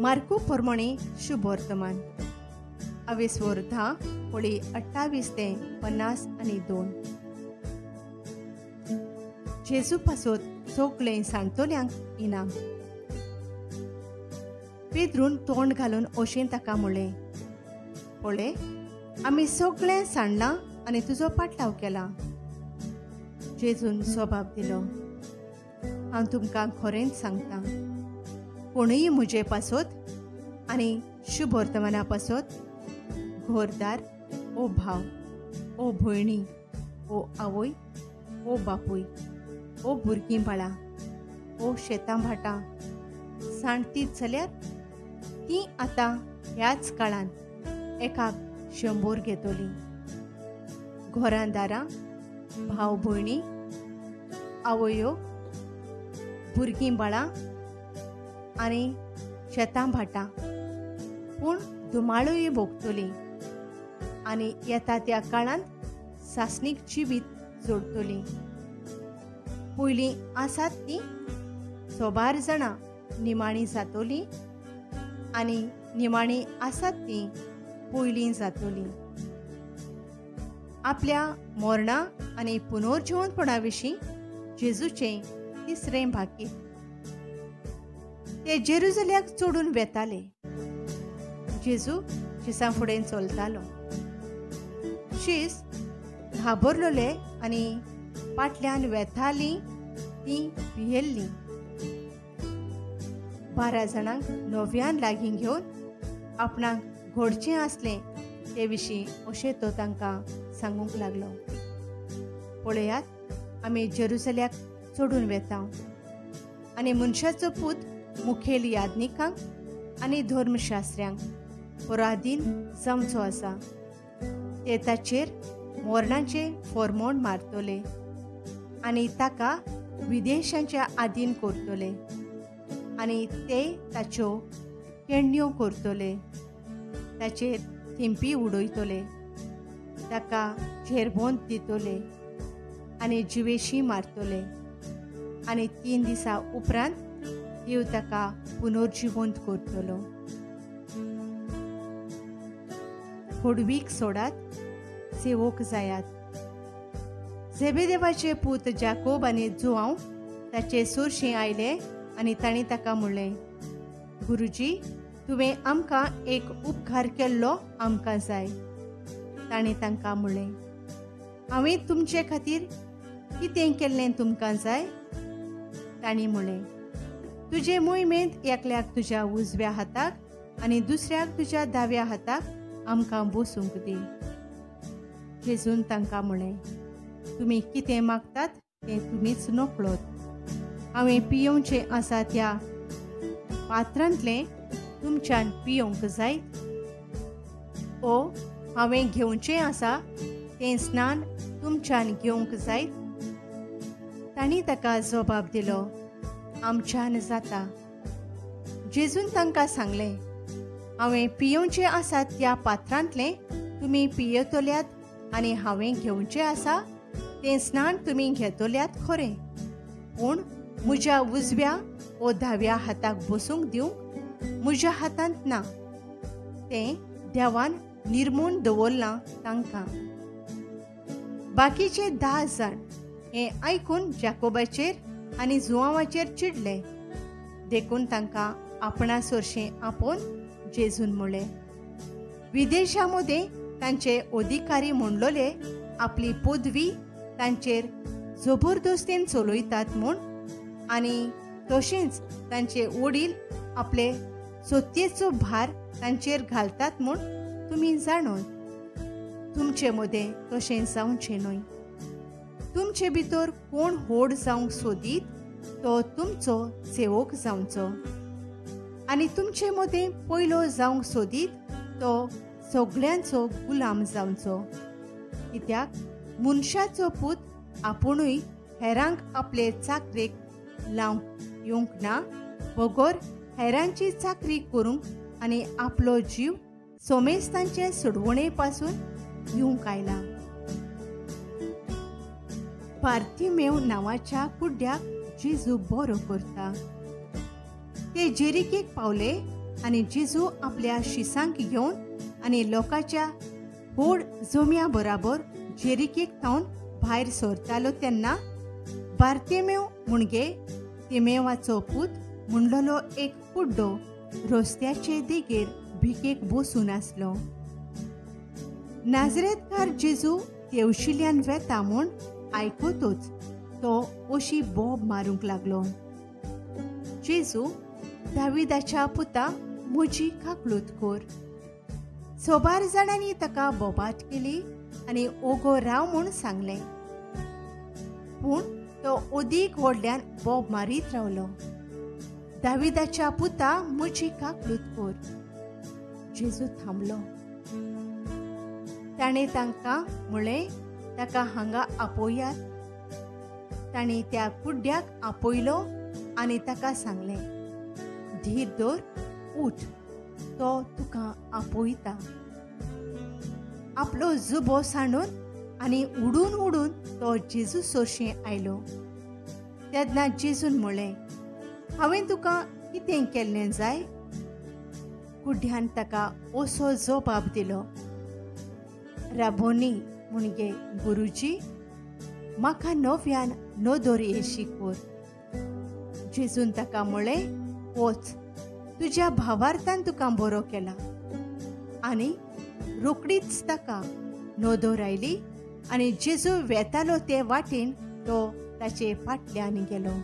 Marco प्रमाणे शुभ वर्तमान 10 होळी 28 ते 52. जेजू पासत सगळे सांडतोल्यांक इनाम. पेद्रून तोंड घालून ओशेन ताका म्हणलें, पळय आमी सगळें सांडलां आनी तुजो पाटलाव केला. जेजून जबाब दिलो, हांव तुमकां खरेंच सांगतां, कोणूय म्हजे पासत आनी शुभ वर्तमाना पासत घरदार ओ भाव ओ भयणी ओ आवय ओ बापूय ओ भुरगीं बाळां ओ शेतां भाटां सांडतीत जाल्यार ती आतां ह्याच काळांत एकाक 100 घेतली. घरां दारां भाव भयणी आवयो भुरगीं बाळां आनी शेतां भाटां पूण धुमाळूय भोगतली आनी येता त्या काळांत सासणीक जिवीत जोडटली. पयलीं आसात ती 100 जाणां निमाणी जातली आनी निमाणी आसात ती पयलीं जातली. आपल्या मरणा आनी पुनर्जीवनपणा विशीं जेजूचें 3रें भाकीत. ते जेरुसलेमाक चडून वेताले. जेजू शिसां फुडें चलतालो. शीस घाबरलोले आनी फाटल्यान वेतालीं तीं भियेल्लीं. 12 जाणांक नव्यान लागीं घेवन आपणाक घडचें आसलें ते विशीं अशें तो तांकां सांगूंक लागलो. पळयात, आमी जेरुसलेमाक चडून वेता आनी मनशाचो पूत मुखेल याजनिकांक आनी धर्मशास्त्र्यांक पराधीन जावचो आसा. ते ताचेर मरणाचें फर्मोण मारतले आनी ताका विदेशांच्या आधीन करतले आनी ते ताच्यो केण्ण्यो करतले. ताचेर थिंपी उडयतले, ताका झेरबोंद दितले आनी जिवेशी मारतले आनी 3 दिसां उपरांत देव ताका पुनर्जीवंत करतलो. खोडवीक सोडात, सेवक जायात. झेबेदेवाचे पूत जाकोब आनी जोआव ताचे सुरशें आयले आनी तांणी ताका म्हणलें, गुरुजी, तुवें आमकां एक उपकार केल्लो आमकां जाय. ताणें तांकां म्हणलें, हांवें तुमचे खातीर कितें केल्लें तुमकां जाय? तांणी म्हणलें, तुजे मोहिमेंत एकल्याक तुज्या उजव्या हाताक आनी दुसऱ्याक तुज्या दाव्या हाताक आमकां बसूंक दी. जेजून तांकां म्हणलें, तुमी कितें मागतात तें तुमीच नकळोत. हांवें पियोवचें आसा त्या पात्रांतलें तुमच्यान पियोवंक जाय? ओ हांवें घेवचें आसा तें स्नान तुमच्यान घेवंक जाय? तांणी ताका जबाब दिलो, आमच्यान जाता. जेजून तांकां सांगलें, हांवें पियोवचें आसा त्या पात्रांतलें तुमी पियेतल्यात आनी हांवें घेवचें आसा तें स्नान तुमी घेतल्यात खरें, पूण म्हज्या उजव्या ओ दाव्या हाताक बसूंक दिवंक म्हज्या हातांत ना. तें देवान निर्मूण दवरलां तांकां. बाकीचे 10 जाण हें आयकून जाकोबाचेर आनी जोआवाचेर चिडले. देखून तांकां आपणा सरशें आपोवन जेजून म्हणलें, विदेशांमध्ये तांचे अधिकारी म्हणलोले आपली पदवी तांचेर जबरदस्तीन चलयतात म्हूण आनी तशेंच तांचे वडील आपले सत्तेचो भार तांचेर घालतात म्हूण तुमी जाणोत. तुमचे मदें तशें जावचें न्हय. तुमचे भितर कोण व्हड जावंक सोदीत तो तुमचो सेवक जावचो आनी तुमचे मदें पयलो जावंक सोदीत तो सगळ्यांचो गुलाम जावचो. कित्याक मनशाचो पूत आपुणूय हेरांक आपले चाकरेक लावंक येवंक ना, बगर हेरांची चाकरी करूंक आनी आपलो जीव सोमेस्तांचे सोडवणे पासून घेवंक आयला. पार्थिमेव नांवाच्या कुड्ड्याक जेजू बरो करता. ते जेरिकेक पावले आनी जेजू आपल्या शिसांक घेवन आनी लोकांच्या व्हड जोम्या बराबर जेरिकेक थावन भायर सरतालो तेन्ना बार्तेमेव मुणगे तिमेवाचो पूत म्हणलोलो एक कुड्डो रस्त्याचे देगेर भिकेक बसून आसलो. नाजरेतकार जेजू तेवशिल्ल्यान वेता म्हूण आयकतूच तो अशी बोब मारूंक लागलो. जेजू दाविदाच्या पुता म्हजी काकलूत कोर. सोबार जाणांनी ताका बोबाट केली आनी ओगो राव म्हूण सांगलें. पूण तो ओदीक व्हडल्यान बोब मारीत रावलो. दाविदाच्या पुता म्हजी काकलूत कोर. जेजू थांबलो. ताणें तांकां म्हळें, ताका हांगा आपयात. तांणी त्या कुड्ड्याक आपयलो आनी ताका सांगलें, धीर दवर, उठ, तो तुका आपयता. आपलो जुबो सांडून आनी उडून उडून तो जेजू सोरशें आयलो. तेन्ना जेजून म्हळें, हांवें तुका कितें केल्लें जाय? कुड्ड्यान ताका असो जबाब दिलो, राबोनी म्हणजे गुरुजी, म्हाका नव्यान नदर येशी कोर. जेजून ताका म्हळें, वच, तुज्या भावार्थान तुका बरो केला. आनी रोकडीच ताका नदर आयली आनी जेजू वेतालो ते वाटेन तो ताचे फाटल्यान गेलो.